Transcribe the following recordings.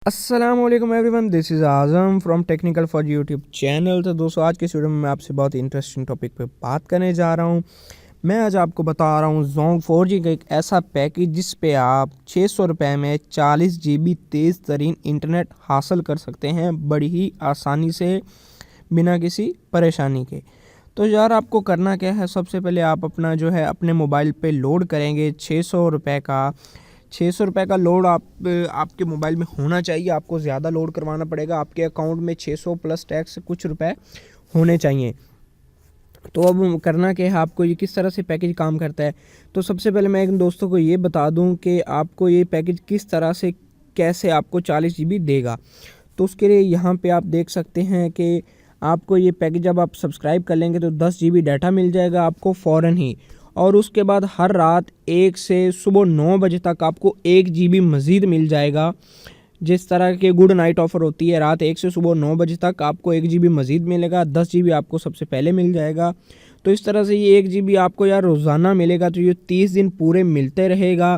अस्सलाम वालेकुम everyone, this is Azam from technical for YouTube channel. तो दोस्तों, आज के वीडियो में मैं आपसे बहुत इंटरेस्टिंग टॉपिक पे बात करने जा रहा हूँ। मैं आज आपको बता रहा हूँ जोंग 4G का एक ऐसा पैकेज जिस पे आप 600 रुपये में 40 GB तेज़ तरीन इंटरनेट हासिल कर सकते हैं बड़ी ही आसानी से, बिना किसी परेशानी के। तो यार, आपको करना क्या है, सबसे पहले आप अपना जो है अपने मोबाइल पे लोड करेंगे 600 रुपये का लोड आपके मोबाइल में होना चाहिए। आपको ज़्यादा लोड करवाना पड़ेगा, आपके अकाउंट में 600 प्लस टैक्स कुछ रुपए होने चाहिए। तो अब करना क्या है, आपको ये किस तरह से पैकेज काम करता है। तो सबसे पहले मैं एक दोस्तों को ये बता दूं कि आपको ये पैकेज किस तरह से कैसे आपको 40 GB देगा। तो उसके लिए यहाँ पे आप देख सकते हैं कि आपको ये पैकेज जब आप सब्सक्राइब कर लेंगे तो 10 GB डाटा मिल जाएगा आपको फ़ौरन ही। और उसके बाद हर रात 1 से सुबह 9 बजे तक आपको 1 GB मज़ीद मिल जाएगा। जिस तरह के गुड नाइट ऑफ़र होती है, रात 1 से सुबह 9 बजे तक आपको 1 GB मज़ीद मिलेगा, 10 GB आपको सबसे पहले मिल जाएगा। तो इस तरह से ये 1 GB आपको यार रोज़ाना मिलेगा, तो ये 30 दिन पूरे मिलते रहेगा।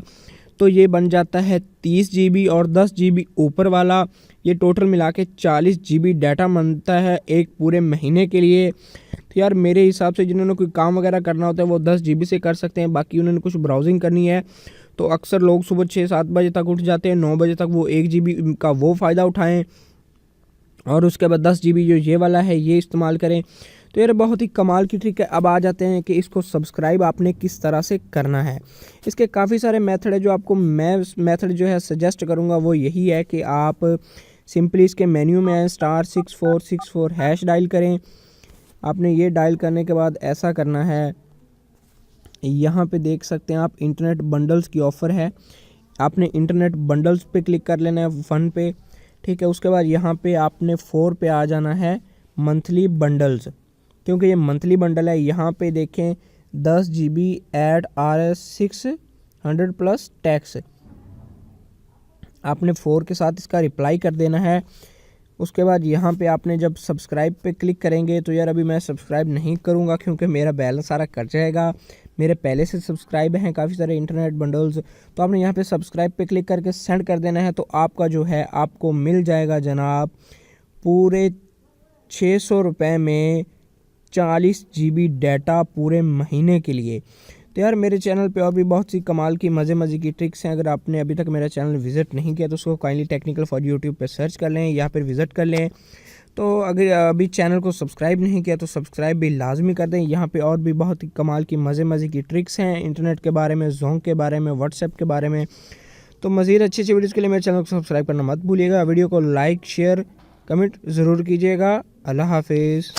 तो ये बन जाता है 30 GB और 10 GB ऊपर वाला, ये टोटल मिला के 40 GB डाटा बनता है एक पूरे महीने के लिए। तो यार, मेरे हिसाब से जिन्होंने कोई काम वगैरह करना होता है वो 10 GB से कर सकते हैं। बाकी उन्होंने कुछ ब्राउजिंग करनी है तो अक्सर लोग सुबह 6-7 बजे तक उठ जाते हैं, 9 बजे तक वो 1 GB का वो फ़ायदा उठाएँ और उसके बाद 10 GB जो ये वाला है ये इस्तेमाल करें। तो यार, बहुत ही कमाल की ट्रिक है। अब आ जाते हैं कि इसको सब्सक्राइब आपने किस तरह से करना है। इसके काफ़ी सारे मेथड है, जो आपको मैं मेथड जो है सजेस्ट करूँगा वो यही है कि आप सिंपली इसके मेन्यू में *6464 हैश डायल करें। आपने ये डायल करने के बाद ऐसा करना है, यहाँ पे देख सकते हैं आप इंटरनेट बंडल्स की ऑफ़र है, आपने इंटरनेट बंडल्स पे क्लिक कर लेना है, 1 पे, ठीक है। उसके बाद यहाँ पे आपने 4 पे आ जाना है मंथली बंडल्स, क्योंकि ये मंथली बंडल है। यहाँ पे देखें 10 GB add RS 600 plus tax, आपने 4 के साथ इसका रिप्लाई कर देना है। उसके बाद यहाँ पे आपने जब सब्सक्राइब पे क्लिक करेंगे, तो यार अभी मैं सब्सक्राइब नहीं करूँगा क्योंकि मेरा बैलेंस सारा कट जाएगा। मेरे पहले से सब्सक्राइब हैं काफ़ी सारे इंटरनेट बंडल्स। तो आपने यहाँ पे सब्सक्राइब पे क्लिक करके सेंड कर देना है। तो आपका जो है आपको मिल जाएगा जनाब पूरे 600 रुपये में 40 GB डाटा पूरे महीने के लिए। तो यार, मेरे चैनल पे और भी बहुत सी कमाल की मज़े की ट्रिक्स हैं। अगर आपने अभी तक मेरा चैनल विज़िट नहीं किया तो उसको काइंडली टेक्निकल फॉर यूट्यूब पे सर्च कर लें या फिर विज़िट कर लें। तो अगर अभी चैनल को सब्सक्राइब नहीं किया तो सब्सक्राइब भी लाजमी कर दें। यहाँ पे और भी बहुत ही कमाल की मज़े की ट्रिक्स हैं इंटरनेट के बारे में, जोंग के बारे में, व्हाट्सएप के बारे में। तो मज़ीद अच्छी वीडियोज़ के लिए मेरे चैनल को सब्सक्राइब करना मत भूलिएगा। वीडियो को लाइक, शेयर, कमेंट ज़रूर कीजिएगा। अल्लाह हाफिज़।